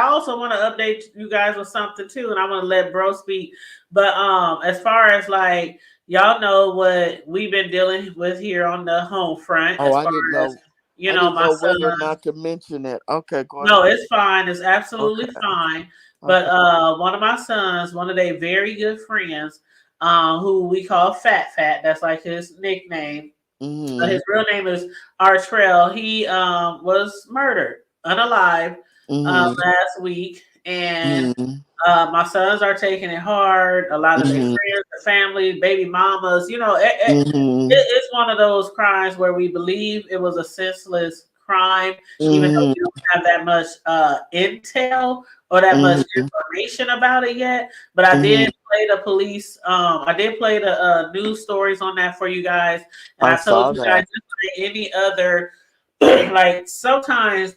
also want to update you guys with something too, and I want to let bro speak. But as far as like y'all know what we've been dealing with here on the home front, Oh, as far as I my didn't know son. whether or not to mention it. Okay, go No, ahead. it's fine. It's absolutely Okay, fine. But okay. one of my sons, one of their very good friends, who we call Fat Fat, that's like his nickname. Mhm. His real name is Artrell. He was murdered, unalive, Mhm. last week, and Mhm. my sons are taking it hard. A lot of their Mhm. friends, their family, baby mamas, Mhm. it's one of those crimes where we believe it was a senseless crime, even though Mhm. we don't have that much intel or that much Mhm. information about it yet. But I did Mhm. play the police. I did play the news stories on that for you guys, and I I told saw you guys that. just like any other. Like sometimes,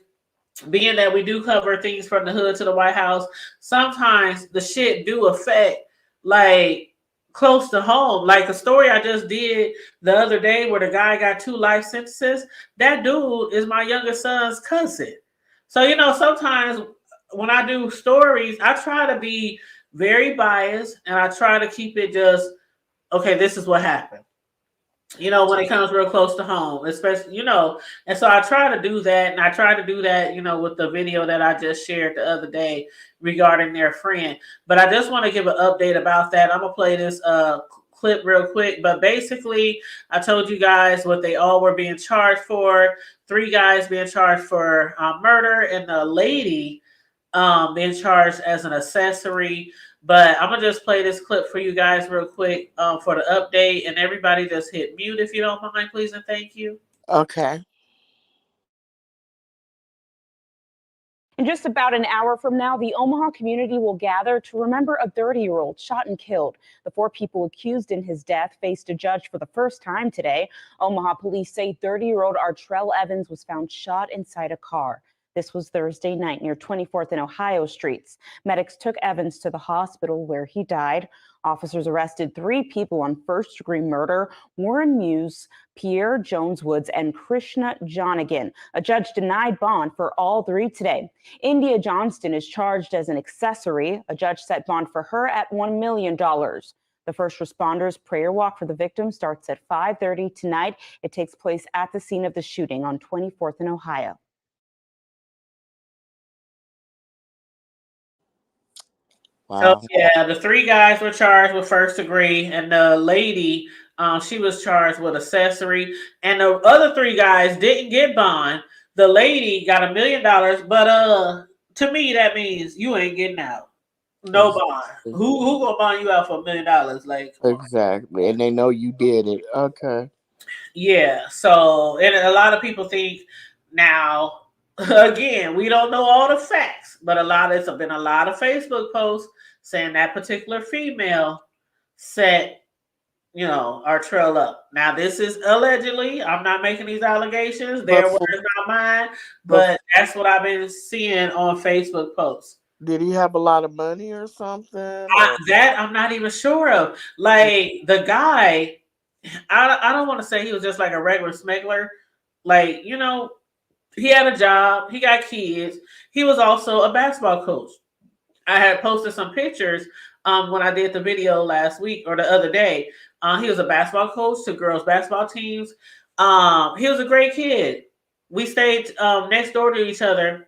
being that we do cover things from the hood to the White House, sometimes the shit do affect like close to home. Like a story I just did the other day where the guy got 2 life sentences. That dude is my youngest son's cousin. So sometimes when I do stories, I try to be very biased and I try to keep it just okay. This is what happened, when it comes real close to home, especially, and so I try to do that. And I try to do that, with the video that I just shared the other day regarding their friend. But I just want to give an update about that. I'm going to play this clip real quick. But basically, I told you guys what they all were being charged for. 3 guys being charged for murder, and the lady being charged as an accessory. But I'm gonna just play this clip for you guys real quick for the update, and everybody just hit mute if you don't mind, please and thank you. Okay. In just about an hour from now, the Omaha community will gather to remember a 30-year-old shot and killed. The 4 people accused in his death faced a judge for the first time today. Omaha police say 30-year-old Artrell Evans was found shot inside a car. This was Thursday night near 24th and Ohio streets. Medics took Evans to the hospital where he died. Officers arrested 3 people on first-degree murder: Warren Muse, Pierre Jones Woods, and Krishna Jonigan. A judge denied bond for all 3 today. India Johnston is charged as an accessory. A judge set bond for her at $1 million. The first responders prayer walk for the victim starts at 5:30 tonight. It takes place at the scene of the shooting on 24th and Ohio. So Wow. yeah, the 3 guys were charged with first degree, and the lady, she was charged with accessory, and the other 3 guys didn't get bond. The lady got $1 million, but to me that means you ain't getting out. No bond. Exactly. Who gonna bond you out for $1 million? Like, come on. Exactly. And they know you did it. Okay. Yeah. So, and a lot of people think now, again, we don't know all the facts, but it's been a lot of Facebook posts saying that particular female set, our trail up. Now, this is allegedly. I'm not making these allegations. But Their words, for not mine. but But that's what I've been seeing on Facebook posts. did he have a lot of money or something? Or That I'm not even sure of. Like the guy, I don't want to say he was just like a regular smuggler. Like, he had a job, he got kids. He was also a basketball coach. I had posted some pictures when I did the video last week or the other day. He was a basketball coach to girls basketball teams. He was a great kid. We stayed next door to each other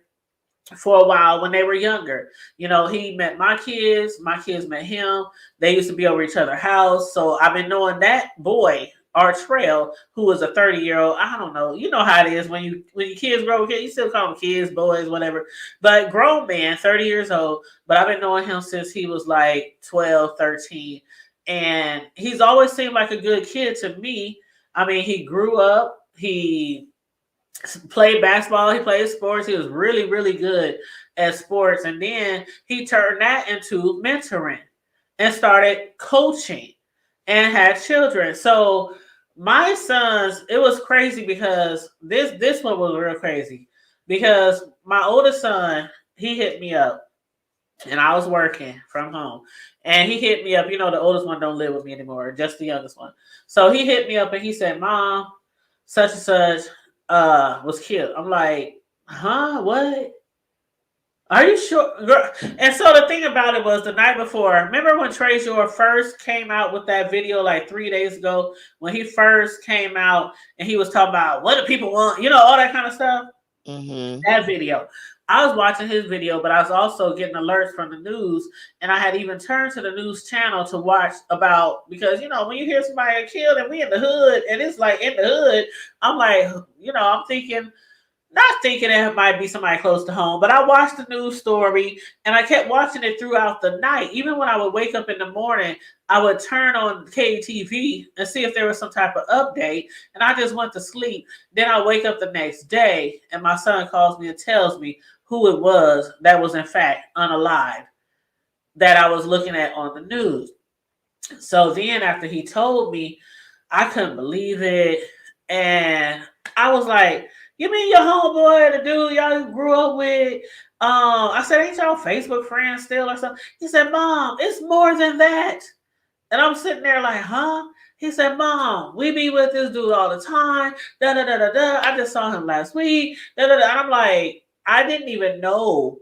for a while when they were younger. He met my kids met him. They used to be over each other's house. So I've been knowing that boy, Artrell, who was a 30-year-old. I don't know. You know how it is when your kids grow, you still call them kids, boys, whatever. But grown man, 30 years old. But I've been knowing him since he was like 12, 13. And he's always seemed like a good kid to me. I mean, he grew up, he played basketball, he played sports, he was really, really good at sports. And then he turned that into mentoring and started coaching and had children. So my sons, it was crazy because this one was real crazy because my oldest son, he hit me up and I was working from home. And he hit me up. The oldest one don't live with me anymore, just the youngest one. So he hit me up and he said, Mom, such and such was killed. I'm like, huh? What? Are you sure? Girl. And so the thing about it was the night before. Remember when Treasure first came out with that video like 3 days ago? When he first came out and he was talking about what do people want, all that kind of stuff. Mm-hmm. That video. I was watching his video, but I was also getting alerts from the news, and I had even turned to the news channel to watch about because when you hear somebody get killed and we in the hood and it's like in the hood, I'm like, I'm thinking. Not thinking it might be somebody close to home, but I watched the news story and I kept watching it throughout the night. Even when I would wake up in the morning, I would turn on KTV and see if there was some type of update. And I just went to sleep. Then I wake up the next day and my son calls me and tells me who it was that was in fact unalive that I was looking at on the news. So then after he told me, I couldn't believe it. And I was like, you mean your homeboy, the dude y'all grew up with? I said, ain't y'all Facebook friends still or something? He said, Mom, it's more than that. And I'm sitting there like, huh? He said, Mom, we be with this dude all the time. Da da da da da. I just saw him last week. Da da da. And I'm like, I didn't even know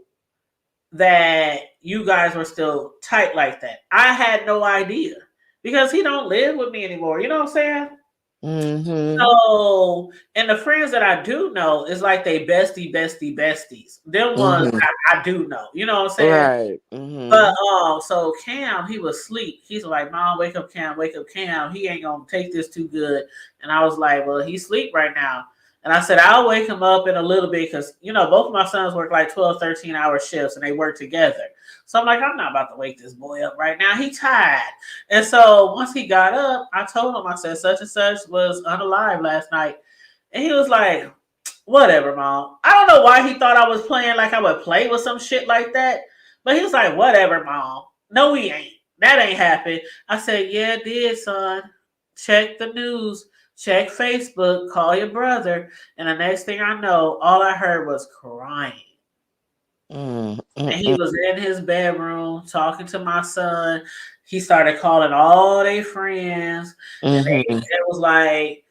that you guys were still tight like that. I had no idea because he don't live with me anymore. You know what I'm saying? Mm-hmm. So, and the friends that I do know is like they besties. Them ones Mm-hmm. I do know. You know what I'm saying? Right. Mm-hmm. But so Cam, he was asleep. He's like, Mom, wake up, Cam, wake up, Cam. He ain't gonna take this too good. And I was like, well, he's asleep right now. And I said, I'll wake him up in a little bit because, both of my sons work like 12, 13-hour shifts and they work together. So I'm like, I'm not about to wake this boy up right now. He tired. And so once he got up, I told him, I said, such and such was unalive last night. And he was like, whatever, Mom. I don't know why he thought I was playing like I would play with some shit like that. But he was like, whatever, Mom. No, he ain't. That ain't happened. I said, yeah, it did, son. Check the news. Check Facebook. Call your brother. And the next thing I know, all I heard was crying. And he Mm-hmm. was in his bedroom talking to my son. He started calling all their friends. And Mm-hmm. it was like,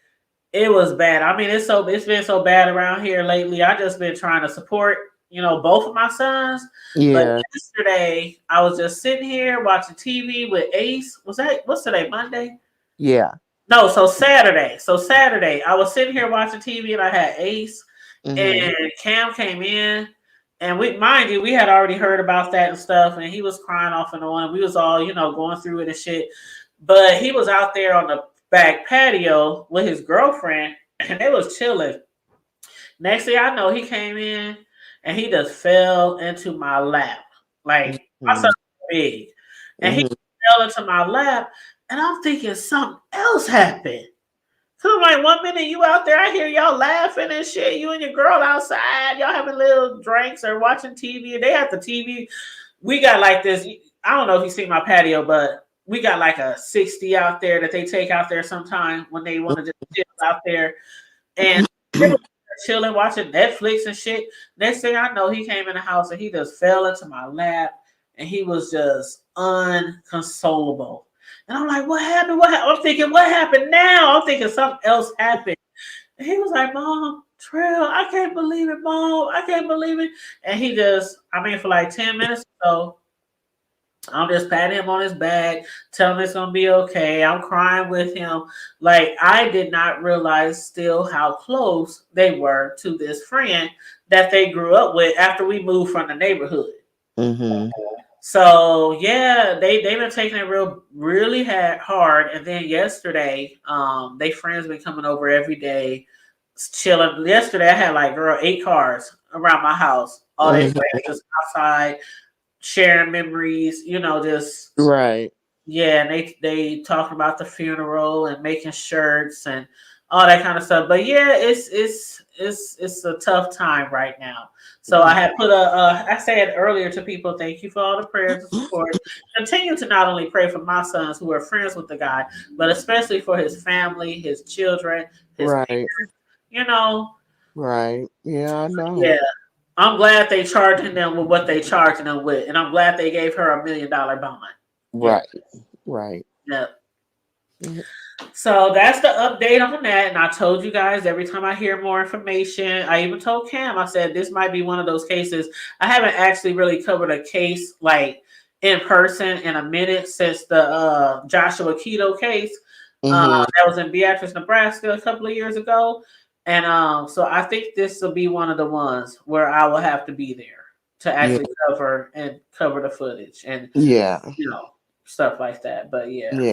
it was bad. I mean, it's been so bad around here lately. I just been trying to support, both of my sons. But Yeah. yesterday, I was just sitting here watching TV with Ace. What's today? Monday? Yeah. No, so Saturday. So Saturday, I was sitting here watching TV and I had Ace Mm-hmm. and Cam came in. And mind you, we had already heard about that and stuff. And he was crying off and on. We was all, going through it and shit. But he was out there on the back patio with his girlfriend and they was chilling. Next thing I know, he came in and he just fell into my lap. Like my son Mm-hmm. was big. And he Mm-hmm. fell into my lap. And I'm thinking something else happened. So I'm like, 1 minute you out there, I hear y'all laughing and shit. You and your girl outside, y'all having little drinks or watching TV. And they have the TV. We got like this. I don't know if you see my patio, but we got like a 60 out there that they take out there sometime when they want to just chill out there. And they were chilling, watching Netflix and shit. Next thing I know, he came in the house and he just fell into my lap and he was just unconsolable. And I'm like, what happened? I'm thinking, what happened now? I'm thinking something else happened. And he was like, Mom, Trell, I can't believe it, Mom. I can't believe it. And he just, for like 10 minutes or so, I'm just patting him on his back, telling him it's gonna be okay. I'm crying with him. Like I did not realize still how close they were to this friend that they grew up with after we moved from the neighborhood. Mm-hmm. So yeah, they've been taking it really hard. And then yesterday, they friends been coming over every day, chilling. Yesterday I had like 8 cars around my house. All they friends just outside sharing memories, just Right. yeah, and they talking about the funeral and making shirts and all that kind of stuff. But yeah, it's a tough time right now. So I had put I said earlier to people, thank you for all the prayers and support. Continue to not only pray for my sons who are friends with the guy, but especially for his family, his children, his Right. parents, you know. Right. Yeah, I know. Yeah. I'm glad they charging them with what they charging them with, and I'm glad they gave her $1 million bond. Yeah, Right. Right. yeah. Mhm. So that's the update on that. And I told you guys every time I hear more information, I even told Cam, I said this might be one of those cases. I haven't actually really covered a case like in person in a minute since the Joshua Keto case Mhm. that was in Beatrice, Nebraska a couple of years ago. And so I think this will be one of the ones where I will have to be there to Yeah. actually cover the footage and Yeah. stuff like that. But yeah. Yeah.